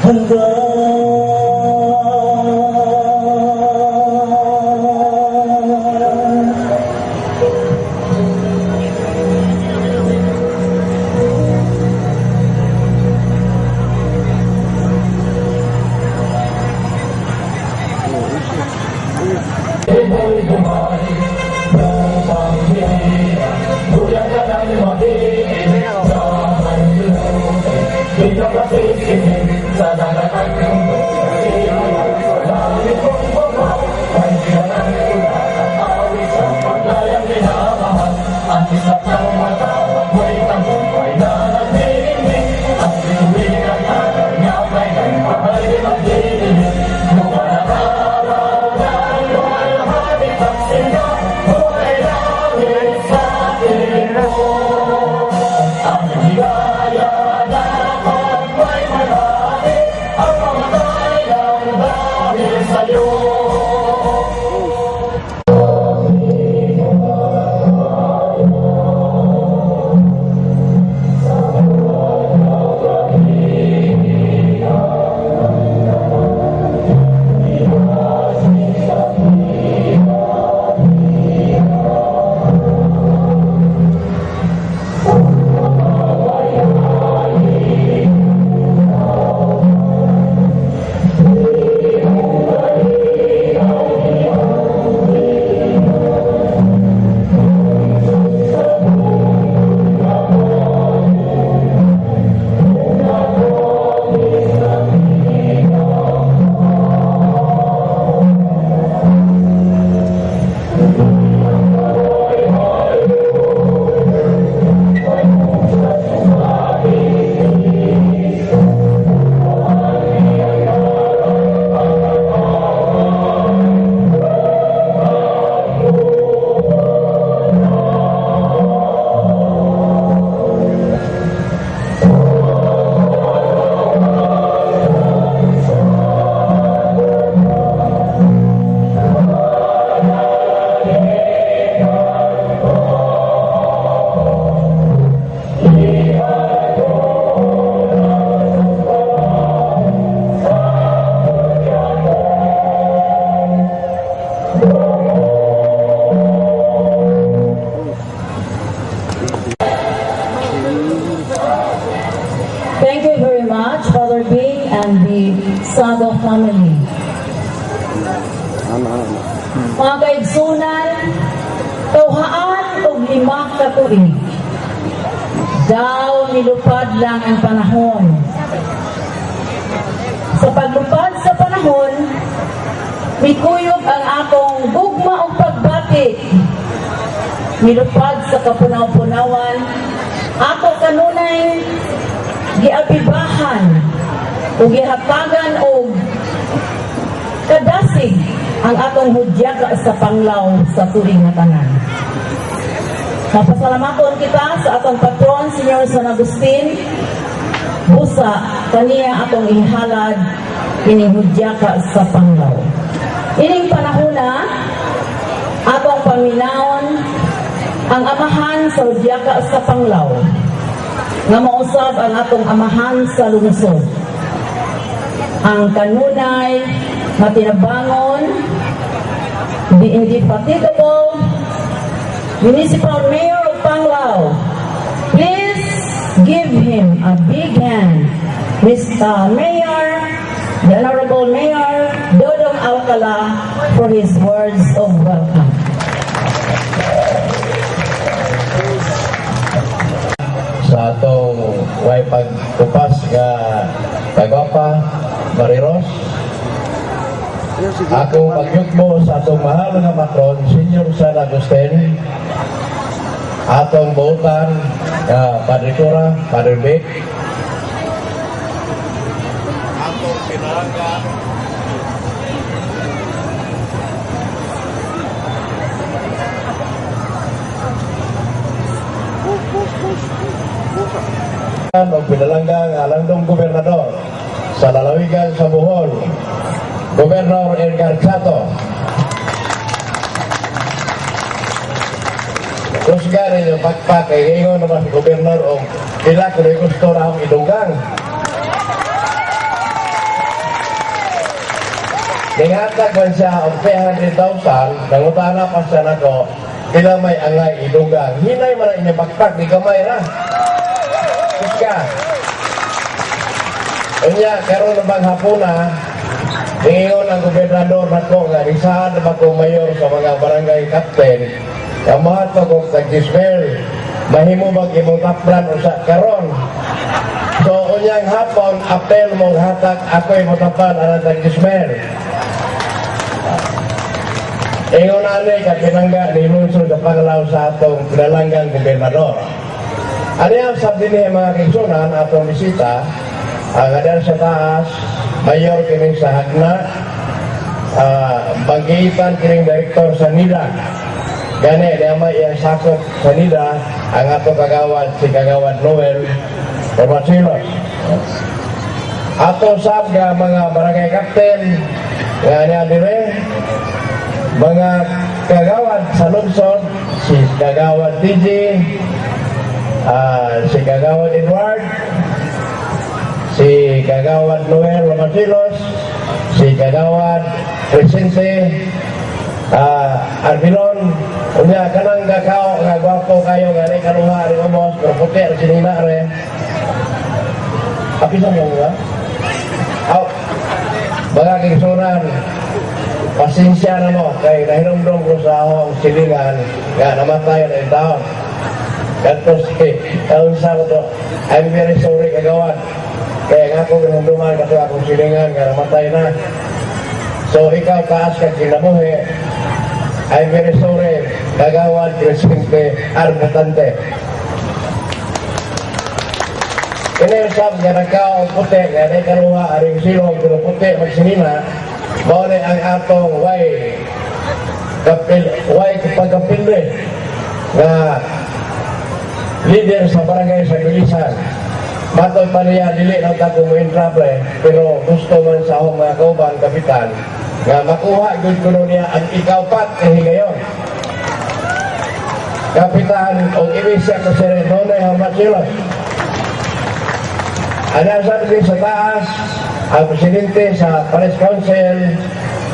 handa. Thank you very much, Father Bing and the Sago family. Mga kaigsunan, tawhaan o 5 ka tuig. Daw nilupad lang ang panahon. Sa paglupad sa panahon, mikuyog ang akong gugma o pagbati. Nilupad sa kapunaw-punawan, ako kanunay giapibahan o gihatagan o kadasig ang atong hudyaka sa panglaw sa turing nga tanan. Napasalamaton kita sa atong patron, Senyor San Agustin, busa kaniya atong ihalad ining hudyaka sa panglaw. Ining panahona, atong paminawon ang amahan sa hudyaka sa panglaw, nga mausab ang atong amahan sa lungsod. Ang kanunay na tinabangon, the indefatigable Municipal Mayor of Panglao. Please give him a big hand, Mr. Mayor, the Honorable Mayor Dodong Alcala, for his words of welcome. Sa atong way pagkupas nga Tagapa, Mariros, akong pagyugmo sa atong mahal nga matron, Senyor San Agustin, atong buutan, Padre Cura, Padre Vic, atong pinangga, ang pinalanggang alandong gobernador sa lalawigan sa Bohol, Gobernador Edgar Chato. Kusgari yung pakpak ay ngayon naman si Gobernador o pila kung gusto na akong idugang. Ninghatag man siya og 300,000, nangutana pa siya nako, pila may angay idugang. Hinay man ang inyabaktak, di kamay ra. Iska. Unya, karon na bang hapuna, ingon ang gobernador nako nga risahan na ba kong mayor sa mga barangay captain, kamahat pa kong tag-dismel, mahimo bang imong taplan o sa karon. So, unyang hapon, apel mong hatag, ako'y matapan ang tag-dismel. Ingon ani ka pinangga ni lungsod sa Panglao sa atong pinalanggang gobernador. Ano yung sabi niya mga kaigsunan atong bisita, ang adal sa taas, mayor kining sa Hagna, banggitan kining direktor sa NIDA. Gani, niya may iyang sakop sa NIDA, ang atong kagawad, si Kagawad Noel Romasilos. Ato sab nga mga barangay captain, nga niya dire, mga kagawad sa lungsod, si Kagawad TJ, si Kagawad Edward, si Kagawad Noel Romasilos, si Kagawad Crescente, Arbilon, unya kanang gakaw, nga gwapo kayo, nga rin kaluha, rin umos, pero puti, rin sinina rin. Apisan mo nga? Mga kigsunan, pasensya na mo, kay nahirumdum ko sa akong silingan, nga namatay na yung taon. Ganto si, taon sa ko to, I'm very sorry kagawad. Kaya nga ako ginunduman kasi akong silingan, nga namatay na. So ikaw taas kang kinabuhi, I'm very sorry, kagawad, Crescente, Arbutante. Ini usap nga nagkao puti, nga na ikaluha, aring silong, pero puti, magsinina, mauli ang atong way pagkapilde nga leader sa barangay sa Bilisan. Matoy pa niya, dili ng takong mo intrable, pero gusto man sa akong mga kauban, kapitan, nga makuha gud kuno niya ang ikaupat kahigayon. Kapitan, o ibisya ko si Nonoy Romasilos. Ano sabi sa taas, ang presidente sa Palace Council,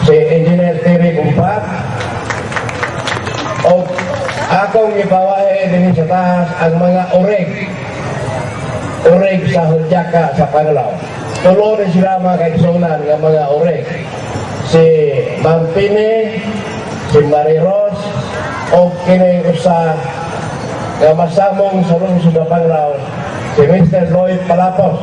si Engineer Terry Gumpat, o akong ipawahe din sa taas ang mga oreg sa Hudyaka sa Panglao. Tulo rin sila mga kaigsunan ng mga oreg. Si Ma'am Pini, si Marie Rose, o kining usa nga masamong sa lungsod ng Panglao, si Mr. Lloyd Palapos.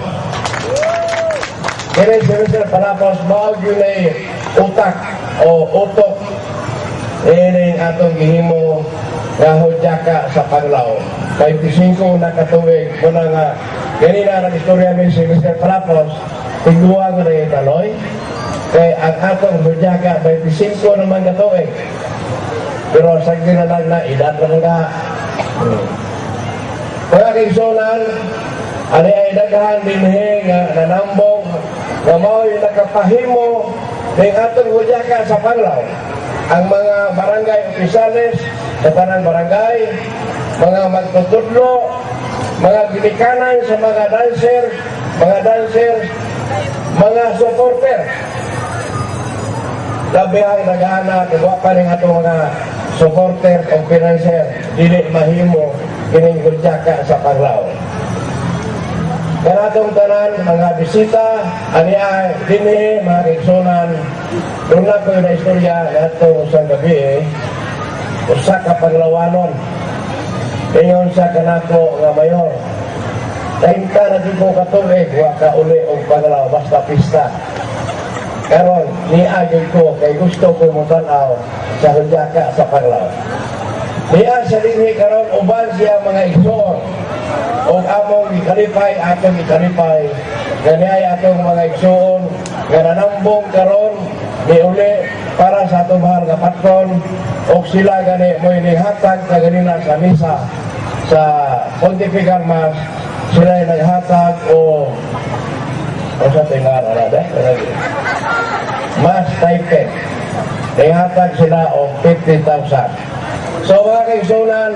Kini si Mr. Palapos, maog yun ay utak o utok. Ini atong gihimo nga Hudyaka sa Panglao. 25 na katuwig. Muna nga, ganina ang istorya ni si Mr. Palapos, tigduwa ko na yung taloy. Kaya ang atong Hudyaka, 25 naman katuwig. Pero sa ginalag na, edad lang nga. Kaya kingsonan, ano ay daghan din nga nanambong nga mao yung nakapahimo ng atong Hudyaka sa Panglao. Ang mga barangay opisales sa tanang barangay, mga magtutudlo, mga ginikanan sa mga dancer, mga supporter. Labi ang nag-aana, kagawa pa rin atong mga supporter o financer, dili mahimo kining Hudyaka sa Panglao. Kanatong tanan, mga bisita, aniya, dinhi, mga kaigsunan, doon na ko yung istorya na itong isang gabi, usa ka Panglawanon. Ingon sa kanako nga mayor, taimta na di ko katuig, waka uli o Panglao, basta pista. Karon niagay ko, kay gusto ko mutanaw sa Hudyaka sa Panglao. Niya sa dinhi karon uban siya mga igsoon, o among ikalipay, atong ikalipay, ganay atong mga igsoon, nga nanambong karon ni uli para sa atong mahal nga patron, o sila gani mo inihatag na ganina sa misa sa Pontifical Mass, sila ay naghatag o sa tingar, Mass Taipei, naghatag sila o 50,000. So mga kaigsunan,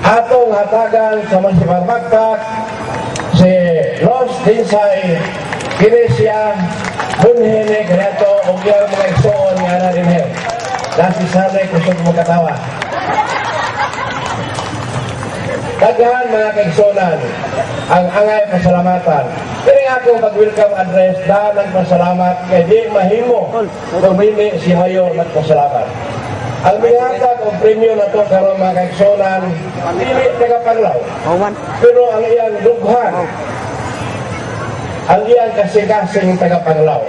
atong hatagan sa Masipagpagpak, si Los Dinsay, Kinesia, Bunhene, Greto, o iyang mga igsoon nga na rin eh. Nasi sanay kusog magkatawa. Daghan mga kaigsonan, ang angay pasalamatan. Kini akong pag-welcome address, dahil nagpasalamat kay di mahimo kung hindi si Mayor nagpasalamat. Ang mihatag o premyo na ito karon mga kaigsonan, dili tagapanglaw. Pero ang iyang dughan, ang iyang kasing-kasing tagapanglaw.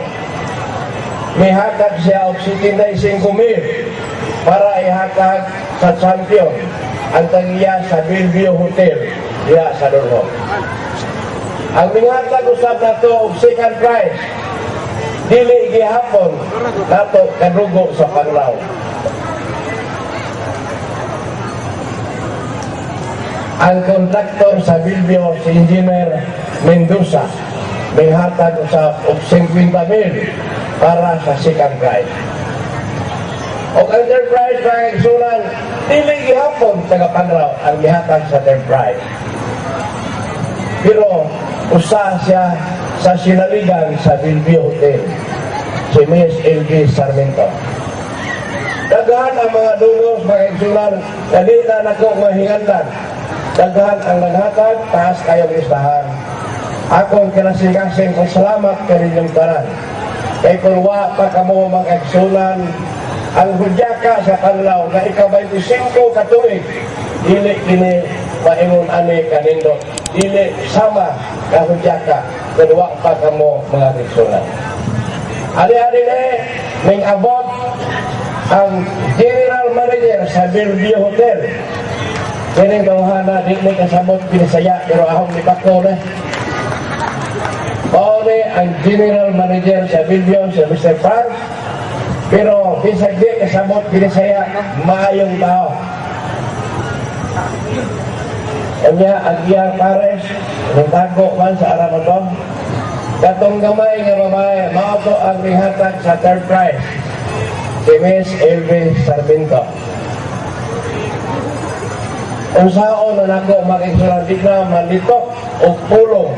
Mihatag siya og 75,000 para ihatag sa champion ang tagiya sa Bellevue Hotel diya sa Dorhom. Ang mihatag usab nato og second prize dili gihapon nato kadrugo sa panglaw. Ang kontraktor sa Bellevue si Engineer Mendoza mihatag usab og 50,000 para sa second prize. O ang third prize mga kaigsunan, dili gihapon tagapanglaw ang gihatag sa third prize. Pero usa siya sa sinaligan sa Bellevue Hotel, si Miss LB Sarmiento. Daghan ang mga dungos mga kaigsunan, dali na nako mahingandan. Daghan ang naghatag, taas kayong listahan. Akong kinasing-kasing pasalamat kaninyong tanan. Kay kung wa pa kamo mga kaigsunan, ang hudyaka sa panglaw na ika-25 katuig, dili kini maingon ani kanindot, dili sama ka hudyaka kung wa pa kamo mga kaigsunan. Ari-ari ning abot ang General Manager sa Bellevue Hotel. Kini gawhana dili kasabot Binisaya pero ahong nipako na. Pauli ang General Manager sa Bellevue sa Mr. Frank, pero bisag di kasabot Binisaya, maayong tao. Kanya ang iyang pares, nagtago man sa Aramadon, katong gamay nga babae, mauto ang rihatag sa third prize, si Miss LB Sarmiento. Kung saon na nako makikisulang di na malitok o pulong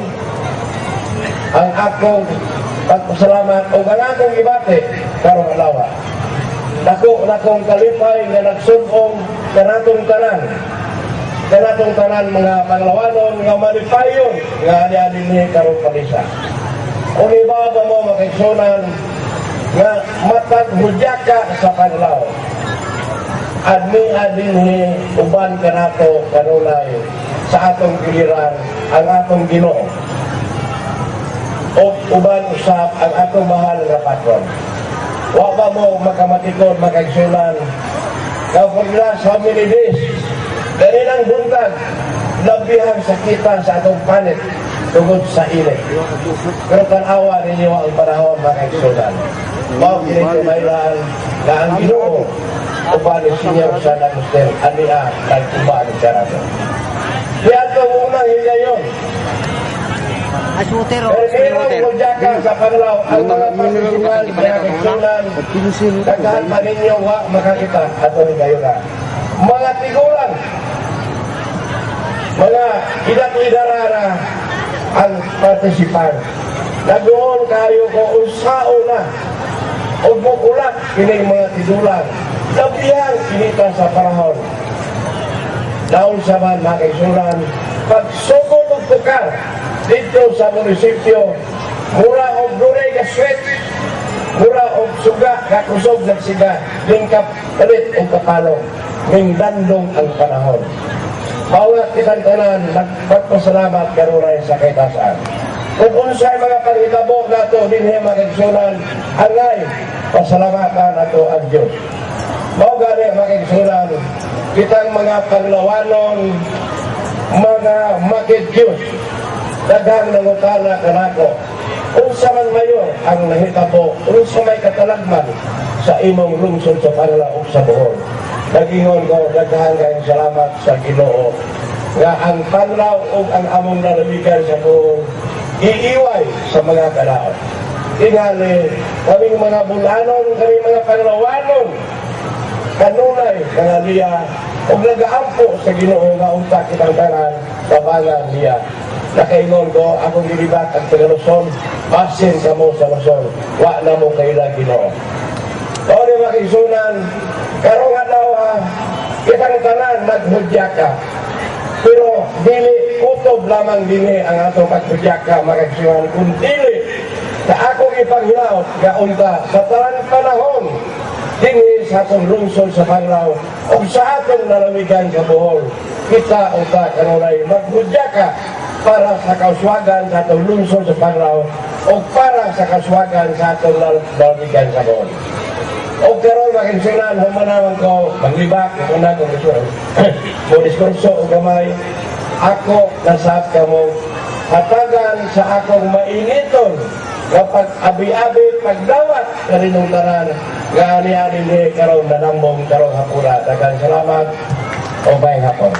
ang akong pagpasalamat o ang akong ibate karong alawa. Dako nakong kalipay nga nagsubong kanatong tanan mga panglawanon nga malipayon nga ani-ani ni karong palisa. Kung iba ba mo makiksunan nga matag hudyaka sa panglaw, admi-adin ni uban kanato kanunay sa atong giliran ang atong Ginoo. O uban usap ang atong mahal na patron. Wa ba mo makamatikod makaigsunan kapag sa many days kanilang buntag labihan sa kita sa atong panet tungod sa init. Pero tanawa ninyo ang panahon makaigsunan. Mao kini kumailan na ang Ginoo uban ni Senior Sana Guster ania nagtuba ang sarado. Kaya ito unang higayon. Asutero, Pero kudyaka sa panglaw, ang mga partisipan, mga kaigsunan, daghan pa ninyo wa makakita ato ni kayo na. Mga tigulang, mga idak-idara na ang partisipan. Nagoon kayo ko usao na o bukulak kining mga tigulang. Labihan kinita sa panahon. Daon sa man mga kaigsunan, pagsugod og tukar dito sa munisipyo, mura og duray ka sweat, mura og suga, kakusog nagsiga, lingkap palit o kapalong, mingdandong ang panahon. Mawag kitang tanan, nagpagpasalamat karuray sa kaitasan. Kung unsay mga pangitabo na ito, dinhi mga kaigsunan, angay, pasalamatan ato ang Diyos. Mawag gani mga kaigsunan, kitang mga panglawanon, mga makid-Diyos, daghang nangutana kanako. Unsa man mayo ang nahitabo, unsa may katalagman sa imong lungsod sa Pangla ug sa Bohol. Nagingon ko daghang kayong salamat sa Ginoo nga ang Panlaw ug ang among lalawigan sa Bohol iiway sa mga kadaot. Tingali kaming mga bulanon, kaming mga Panglawanon kanunay nga liya ug nagaampo sa Ginoo nga unta kitang tanan kabangan niya. nakaingon ko, akong gilibat ang taga Luzon, pasin ka mo sa Luzon, wa na mo kaila Ginoo. O di makisunan, karong adlaw kitang tanan naghudya ka. Pero dili kutob lamang dini ang atong paghudya ka, makagsunan, kung dili na akong ipanghilaot gaunta sa talang panahon dinhi sa atong lungsod sa Panglao o sa atong lalawigan sa Bohol, kita unta kanunay maghudya ka para sa kauswagan sa atong lungsod sa Panglao o para sa kauswagan sa atong lalawigan sa Bohol. O karon makinsunan, humanawan ko, maglibak, muna kong diskurso o gamay, ako nasab ka mo, hatagan sa akong mainiton, kapag abi-abi pagdawat kaninong tanan, nga ani-ani ni karon nanambong karong hapura. Daghang salamat o bayang hapon.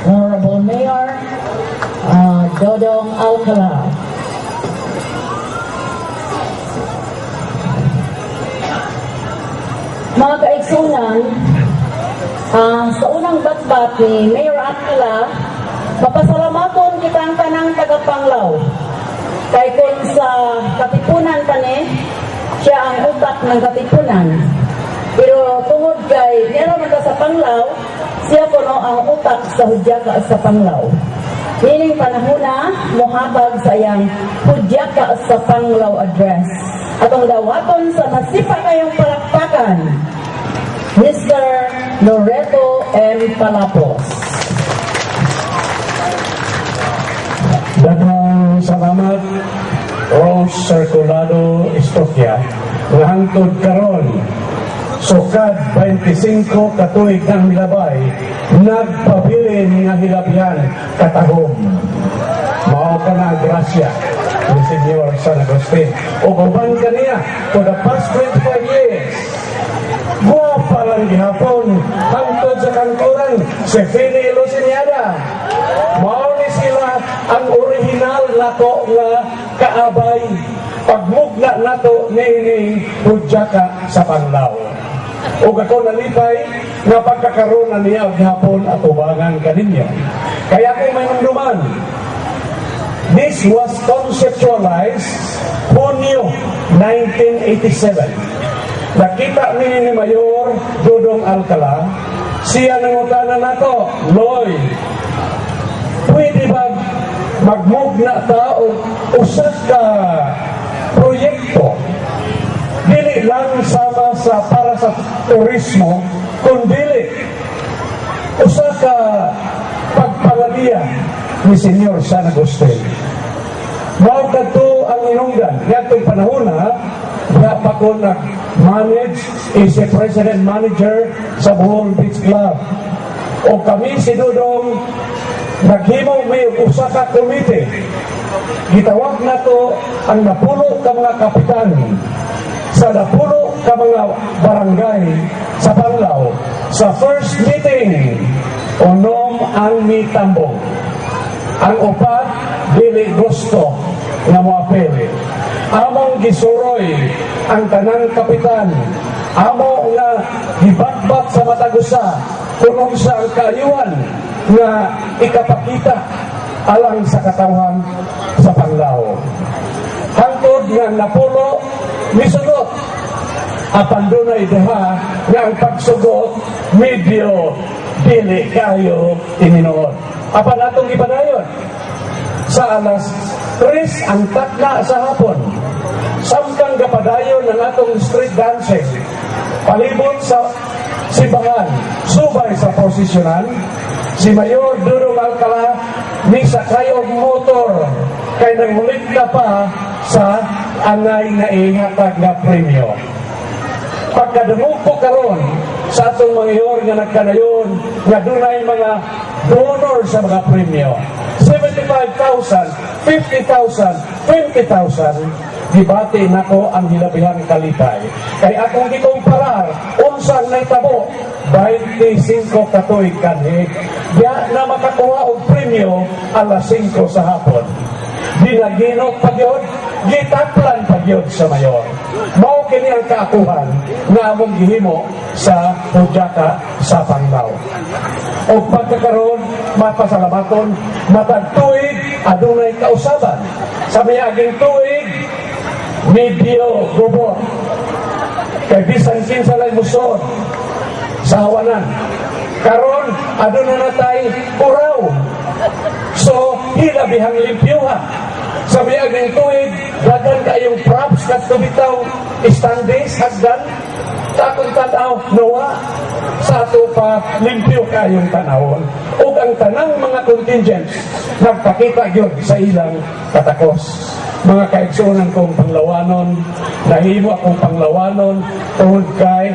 Honorable Mayor Dodong Alcala. Mga kaigsunan, sa unang batbat ni Mayor Alcala, mapasalamaton kitang tanang taga-Panglao. Kay kung sa Katipunan pa ni, siya ang utak ng Katipunan. Pero tungod kay meron man sa Panglao, siya kuno ang utak sa hudyaka sa Panglao. Meaning panahon na muhatag sa iyang hudyaka sa Panglao address. Atong dawaton sa masipa kayong palakpakan, Mr. Loreto M. Palapos. Daghang salamat, Rose Circulado Estokia, nga hangtod karon sukad 25 katuig ng milabay, nagpabilin nga hilabihan katahom. Mao ka na grasya ni Senyor San Agustin. O uban kaniya for the past 25 years. Guwapa lang gihapon hangtod sa kanturan si Fini Luciniada. Mao ni sila ang original nato nga kaabay pagmugna nato ni hudyaka sa Panglao. O ako nalipay nga pagkakaroon na niya gihapon at ubangan kaninyo. Kaya kung may nunduman, this was conceptualized Hunyo 1987. Nakita ni Mayor Dodong Alcala, siya nangutana nato, Loy, pwede ba magmugna ta o usas ka proyekto dili lang sama sa para sa turismo, kundi usas ka pagpaladiya ni Senyor San Agustin. Mao kadto ang inungdan ngadtong panahon na pa ko nag-manage is a president manager sa Bohol Beach Club. O kami si Dodong naghimo may usa ka komite. Gitawag na to ang napulo ka mga kapitan sa napulo ka mga barangay sa Panglao sa first meeting unom ang mitambong. Ang upat dili gusto nga moapili. Among gisuroy ang tanang kapitan, amo nga gibakbak sa matagusa kung sa ang kaayuan nga ikapakita alang sa katawhan sa Panglao. Hangtod nga napulo misugot apan dunay deha nga ang pagsugot medyo dili kayo tininuod. Apan atong ipadayon sa alas 3 ang takna sa hapon, samtang gapadayon ng atong street dancing palibot sa simbahan, subay sa posisyonan, si Mayor Dodong Alcala ni sakay og motor kay nangulit na pa sa angay na ihatag na premyo. Pagkadungog ko karon sa atong mga mayor nga nagkanayon nga dunay mga donor sa mga premyo, 75,000, 50,000, 20,000, dibati nako ang hilabihang kalipay. Kay akong gikumparar, unsang naitabo, 25 katuig kanhi, diya na makakuha og premyo alas 5 sa hapon. Dinaginot pagyod, gitaklan pagyod sa mayor. Mao kini ang kaakuhan nga among gihimo sa hudyaka sa Panglao. o pagkakaroon mapasalamaton matag tuig adunay kausaban sa miaging tuig medyo gubot kay bisan kinsa lang musod sa hawanan karon aduna na tay uraw so hilabihang limpyuha sa miaging tuig dagan kayong props kat bitaw standings hagdan takong tanaw nawa sa ato pa limpyo kayong tanawon ug ang tanang mga contingents nagpakita gyud sa ilang katakos mga kaigsunan kong panglawanon nahimo akong panglawanon tungod kay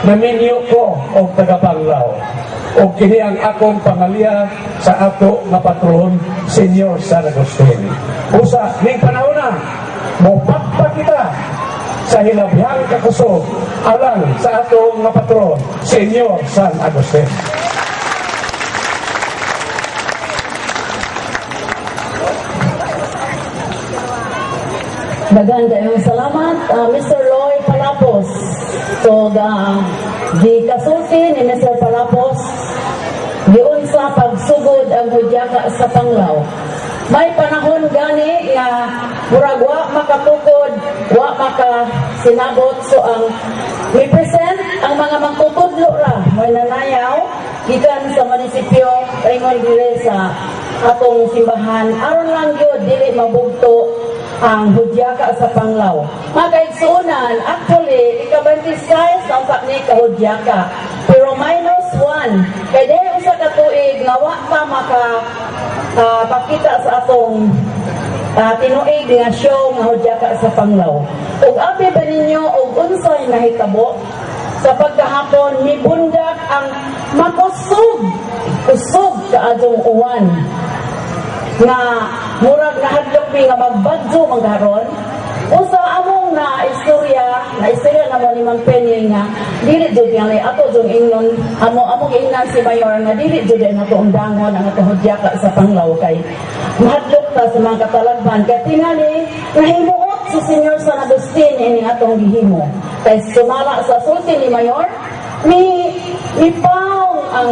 naminyo ko og tagapanglaw o kini ang akong pangalia sa ato nga patron Senyor San Agustin usa ning panahon na mopakpa kita sa hilabihang kakusog alang sa atong nga patron Senyor San Agustin. Dagan kayong salamat, Mr. Loy Palapos. So, gikasulti ni Mr. Palapos, giunsa pagsugod ang hudyaka sa Panglao. May panahon gani nga murag wa makatukod, wa makasinabot. So, ang represent ang mga magtutudlo ra, may nanayaw, gikan sa munisipyo, ringon dili sa atong simbahan. Aron lang yun, dili mabugto ang hudyaka sa Panglao. Mga kaigsunan, actually, ika-26 ang sakni kahudyaka. Pero -1, kaya dahil usa ka tuig nga wa pa pakita sa atong tinuig nga show nga hudyaka sa Panglao. Ug abi ba ninyo og unsay nahitabo sa pagkahapon ni bundak ang usog kaadtong uwan nga murag nahadlok mi nga magbadyo magharon usa among na istorya naman ni Mang Penny nga dili jud nga ato jud ingnon among ingnan si Mayor nga dili jud na to undangon ang kahudyaka sa Panglao kay mahadlok ta sa mga katalagban kay tingali nahimuot si Senyor San Agustin ini atong gihimo kay sumala sa sulti ni Mayor ang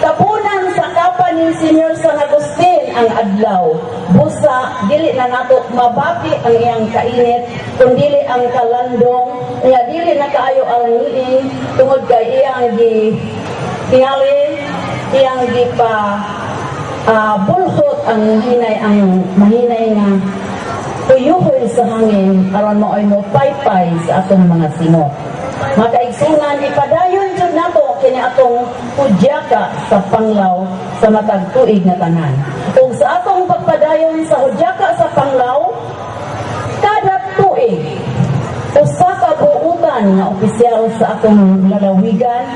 tapunan sa kapan ni Senyor San Agustin ang adlaw. Busa, dili na nato mabati ang iyang kainit, kundili ang kalandong, kaya dili na kaayo ang ngiing, tungod kay iyang tingali, iyang bulhot ang mahinay nga tuyuhoy sa hangin, aron mo ay mo paypay sa atong mga sino. Mga kaigsunan, ipadayon jud nato kini atong hudyaka sa Panglao sa matag tuig nga tanan. Ug sa atong pagpadayon sa hudyaka sa Panglao, kada tuig usa ka buutan nga opisyal sa atong lalawigan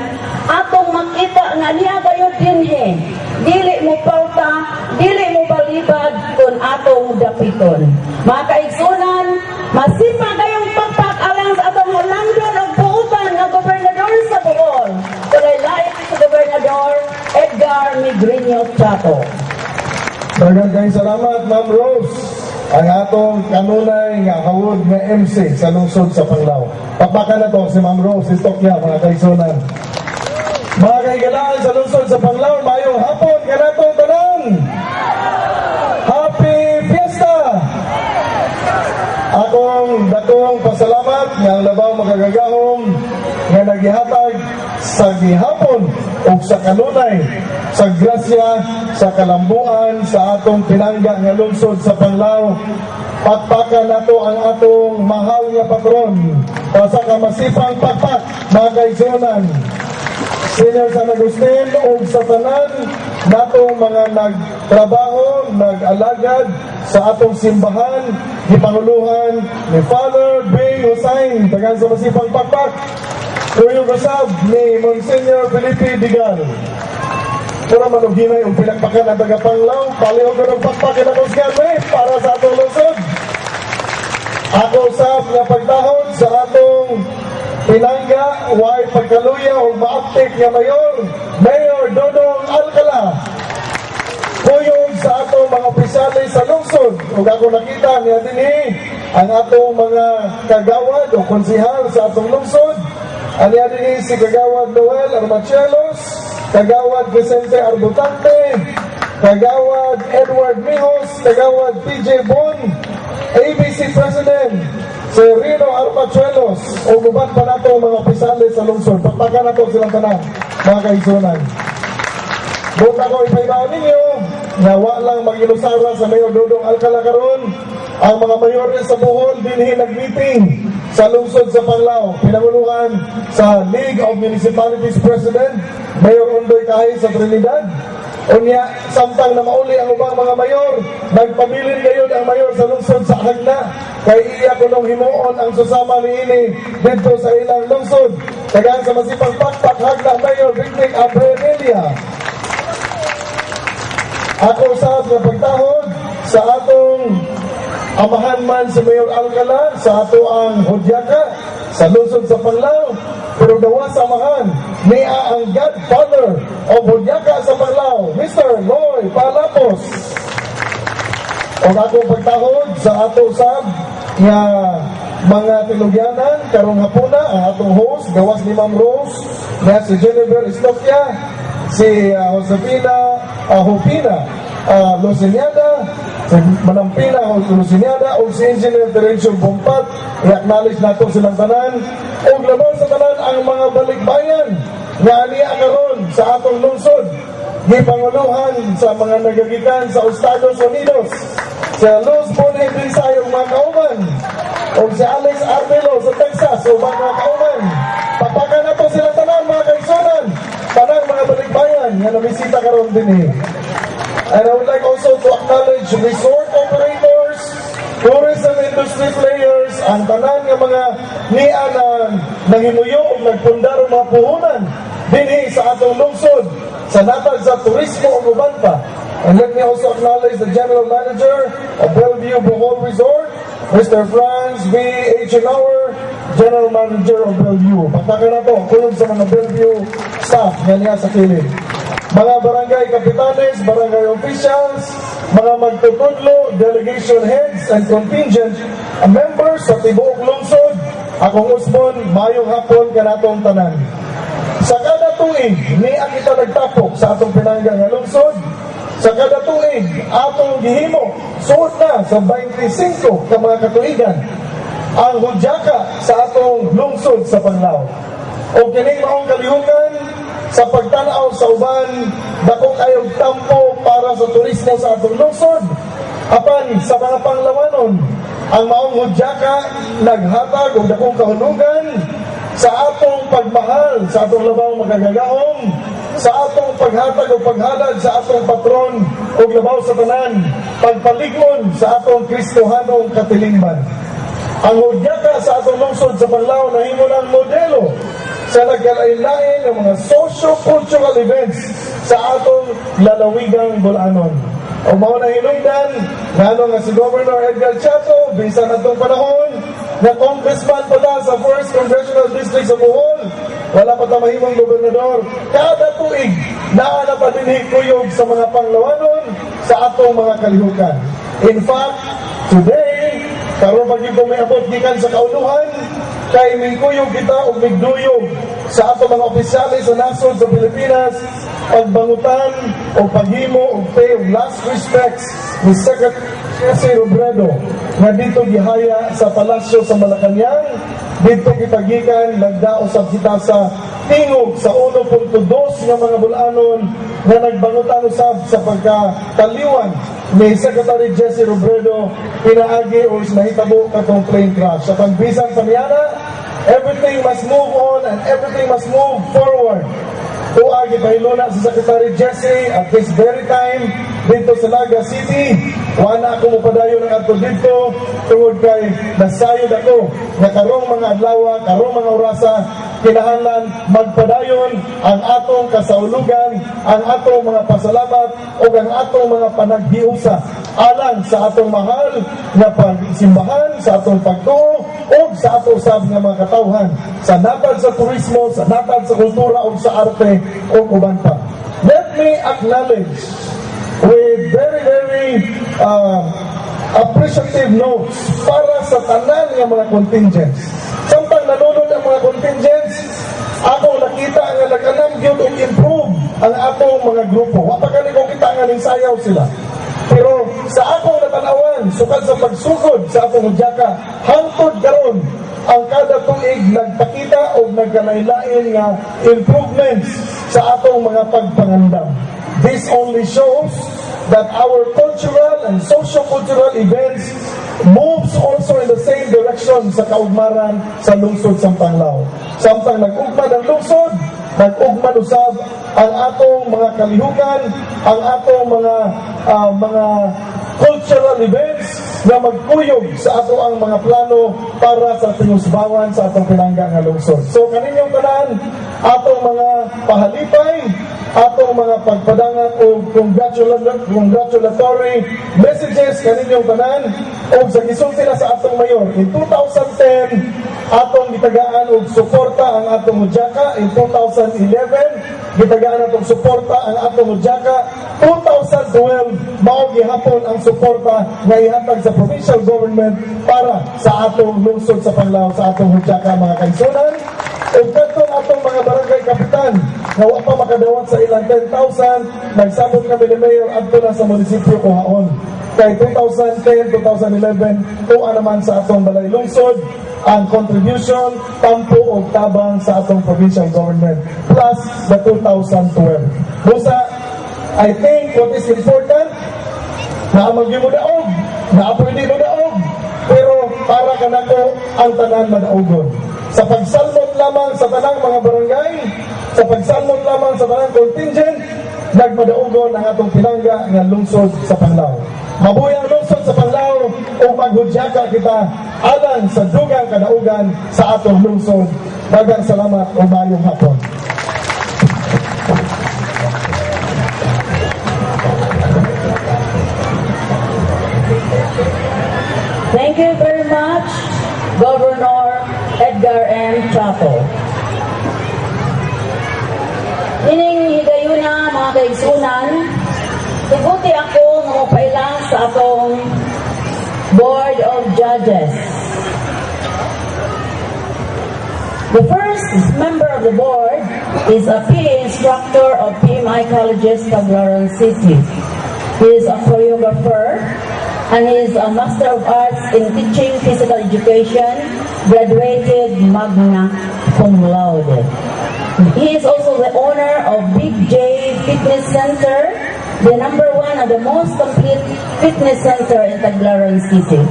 atong makita nga niya gayud dinhi dili mo palta, dili mo balibad kun atong dapiton. Mga kaigsunan, masipag kayong pagpak alang sa atong landon og buutan nga gobernador sa Bohol. Lain sa Gobernador Edgar Migreño Chato. Daghang salamat, Ma'am Rose. Ang atong kanunay nga hawod nga MC sa lungsod sa Panglao. Papakan na to si Ma'am Rose Istokya, mga kaigsunan. Mga kaigalaan sa lungsod sa Panglao, mayong hapon kanatong tanan. Happy Fiesta! Akong dakong pasalamat nga ang labaw makagagahom nga nagihatag sa gihapon o sa kanunay sa grasya, sa kalambuan sa atong pinangga nga lungsod sa Panglao. Patpakan nato ang atong mahal nga patron o sa kamasipang patpak, mga kaigsunan. Senyor San Agustin o sa tanan natong mga nagtrabaho, nag-alagad sa atong simbahan, gipanguluhan ni Father Bing Hussein, tagan sa masipang pakpak, tuyong kasab ni Monsignor Felipe Digal. Pura manuginay ang pinagpakan ang taga-Panglao, palihog ko ng pakpakin akong skarme para sa atong lungsod. Ako usab nga pagtahod sa atong pinangga, way pagkaluya o maaptik nga Mayor Dodong Alcala. Kuyog sa atong mga opisyales sa lungsod. Kung ako nakita niya din ang atong mga kagawad o konsihal sa atong lungsod, Aniya din si Kagawad Noel Armachelos, Kagawad Vicente Arbutante, Kagawad Edward Mijos, Kagawad PJ Bon, ABC President si Rino Armachelos, o gubat pa nato mga opisyalis sa lungsod. Pagpakan nato silang tanan, mga kaigsunan. Buka ko ipaibaw ninyo, na walang mag-ilusara sa Mayor Dodong Alcala karon. Ang mga mayores sa Bohol dinhi nag-meeting sa lungsod sa Panglao, pinanguluhan sa League of Municipalities President Mayor Ondoy Kahay sa Trinidad. Unya, samtang na mauli ang ubang mga mayor, nagpabilin kayo ang mayor sa lungsod sa Hagna, kay iya kunong himuon ang susama ni ini dito sa ilang lungsod. Tagaan sa masipang pakpak Hagna Mayor Victor Aprenelia. Ako sa pagtahod sa atong amahan man si Mayor Alcala, sa ato ang Hudyaka sa lungsod sa Panglao, pero dawa sa amahan niya ang godfather of Hudyaka sa Panglao, Mr. Loy Palapos. O akong pagtahod sa ato sab nga mga tilugyanan karong hapuna, ang atong host gawas ni Ma'am Rose na si Jennifer Estopia, si Josefina Hupina Luciniada, si Manampina Luciniada, o si Engineer Terencio Bompat. I-acknowledge nato silang tanan, o labaw sa tanan ang mga balikbayan nga aniya karon sa atong lungsod, gipanguluhan sa mga nagagikan sa Estados Unidos, si Luz Bonnie Brisayong mga kauman, o si Alex Armelo sa Texas, o mga kauman. Papakan nato silang tanan, mga kaigsunan, tanang mga balikbayan nga namisita karon din. And I would like also to acknowledge resort operators, tourism industry players, ang tanan nga mga niya na nangimuyo o nagpundar o mga puhunan dinhi sa atong lungsod sa natag sa turismo o uban pa. And let me also acknowledge the General Manager of Bellevue Bohol Resort, Mr. Franz B. Eisenhower, General Manager of Bellevue. Pagtaka na to, kulog sa mga Bellevue staff nga niya sa kilid. Mga barangay kapitanes, barangay officials, mga magtutudlo, delegation heads and contingent members sa tibuok lungsod, akong usbon, mayong hapon kanatong tanan. Sa kada tuig, niya kita nagtapok sa atong pinanggang nga lungsod. Sa kada tuig, atong gihimo, suot na sa 25 ka mga katuigan, ang Hudyaka sa atong lungsod sa Panglao. O kining maong kalihukan, sa pagtanaw sa uban, dako kayong tampo para sa turismo sa atong lungsod. Apan sa mga Panglawanon, ang maong Hudyaka naghatag og dakong kahulugan sa atong pagmahal sa atong labaw magagagahom, sa atong paghatag o paghalad sa atong patron o labaw sa tanan, pagpalig-on sa atong Kristohanong katilingban. Ang Hudyaka sa atong lungsod sa Panglao nahimo ng modelo sa nagkalain-lain ng mga socio-cultural events sa atong lalawigang Bulanon. O mao na hinungdan, ngano nga si Governor Edgar Chato, bisan atong panahon, na congressman pa ta sa 1st Congressional District sa Bohol, wala pa ta mahimong gobernador, kada tuig, naana pa din kuyog sa mga Panglawanon sa atong mga kalihukan. In fact, today, karon pag yung may abot gikan sa kauluhan, kay may kuyog kita o migduyog sa ato mga opisyalis sa nasod sa Pilipinas, pagbangutan o paghimo o pay of last respects ni Secretary Jesse Robredo nga dito gihaya sa palasyo sa Malacañang, dito kitagikan nagdaosab kita sa tingog sa 1.2 nga mga Bulanon nga nagbangutan usab sa pagkataliwan ni Secretary Jesse Robredo pinaagi o nahitabo katong plane crash. Sa pagbisan sa Miana, everything must move on and everything must move forward. Tuagi pahiluna si Secretary Jesse at this very time dito sa Naga City. Wala ako mupadayon ng ato dito tungod kay nasayod ako na karong mga adlaw, karong mga orasa, kinahanglan magpadayon ang atong kasaulugan, ang atong mga pasalamat o ang atong mga panaghiusa alang sa atong mahal na pagsimbahan, sa atong pagtuo o sa atong sab nga mga katawhan sa natad sa turismo, sa natad sa kultura o sa arte o uban pa. Let me acknowledge with very appreciative notes para sa tanan ng mga contingents. Samtang nanonood ang mga contingents, yun improve ang atong mga grupo. Wa pa kani kung kita nga ning sayaw sila. Pero sa akong natanawan, sukad sa pagsugod sa atong hudyaka, hangtod karon ang kada tuig nagpakita o nagkalain-lain nga improvements sa atong mga pagpangandam. This only shows that our cultural and socio-cultural events moves also in the same direction sa kaugmaran sa lungsod sa Panglao. Samtang nag-ugma ng lungsod, nag-ugma usab ang atong mga kalihukan, ang atong mga cultural events na magkuyog sa ato ang mga plano para sa tinusbawan sa atong pinangga nga lungsod. So kaninyong tanan, atong mga pahalipay, atong mga pagpadangan o congratulatory messages kaninyong tanan o sa gisulti na sa atong mayor. In 2010, atong gitagaan og suporta ang atong hudyaka. In 2011, gitagaan atong suporta ang atong hudyaka. 2012, mao gihapon ang suporta nga ihatag sa provincial government para sa atong lungsod sa Panglao, sa atong hudyaka mga kaigsunan. Ug kadtong atong mga barangay kapitan nga wa pa makadawat sa ilang 10,000, nagsabot kami ni Mayor adto na sa munisipyo Kuhaon. Kay 2010, 2011, tuwa naman sa atong balay lungsod ang contribution, tampo o tabang sa atong provincial government plus the 2012. Busa, I think what is important, na maghimudaog, na pwede mudaog, pero para kanako ang tanan madaogon. Sa pagsalmot lamang sa tanang mga barangay, sa pagsalmot lamang sa tanang contingent, nagmadaogon ang atong pinangga nga lungsod sa Panglao. Mabuhay ang lungsod sa Panglao o maghudyaka kita alang sa dugang kadaugan sa atong lungsod. Daghang salamat o mayong hapon. Thank you very much, Governor Edgar M. Chapo. Ining higayuna mga kaigsunan, ibuti ako nga mapailang sa atong Board of Judges. The first member of the board is a PE instructor of PMI Colleges, Tagbilaran City. He is a choreographer and he is a Master of Arts in Teaching Physical Education, graduated magna cum laude. He is also the owner of Big J Fitness Center, the #1 and the most complete fitness center in Tagbilaran City.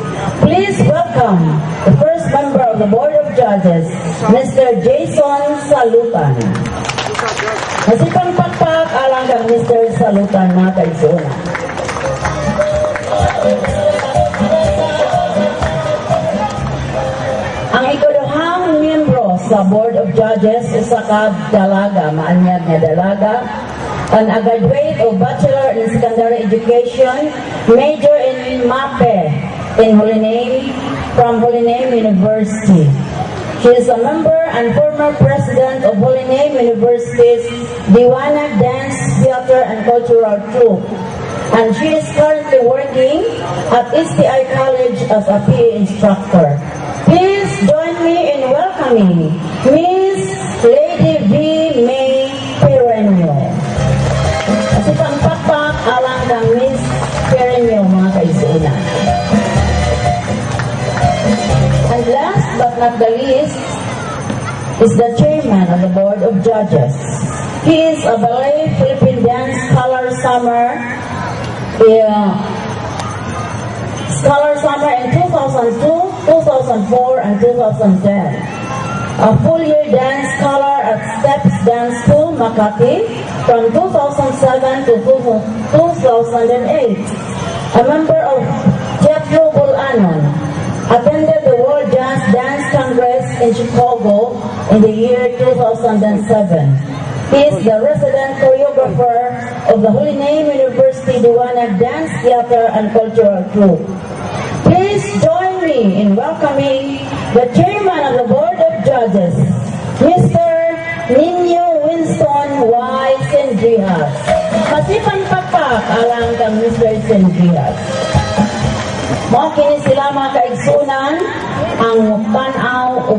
Please welcome the first member of the Board of Judges, Mr. Jason Salutan. Masipang pakpak alang kang Mr. Salutan na kaigsunan. Ang ikaduhang miyembro sa Board of Judges usa ka dalaga, maanyag nga dalaga, an graduate of Bachelor in Secondary Education, major in MAPE in Holy Name from Holy Name University. She is a member and former president of Holy Name University's Diwana Dance Theater and Cultural Troupe. And she is currently working at STI College as a PE instructor. Please join me in welcoming Miss Lady V. May Perenyo. Kasi pangpakpak alang kang Miss Perenyo mga kaisunan. And last but not the least is the chairman of the Board of Judges. He is a ballet Philippine dance scholar summer in 2002, 2004, and 2010. A full-year dance scholar at Steps Dance School, Makati, from 2007 to 2008. A member of Teatro Bulanon. Attended the World Jazz Dance Congress in Chicago in the year 2007. He is the resident choreographer of the Holy Name University Diwana Dance Theater and Cultural Troupe. Please join me in welcoming the chairman of the Board of Judges, Mr. Nino Winston Y. Sendrihas. Masipang pakpak alang kang Mr. Sendrihas. Mga kini sila mga kaigsunan ang tanaw o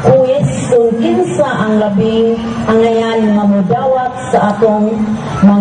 kuwis kung kinsa ang labing ang ngayon mga mudawat sa atong mga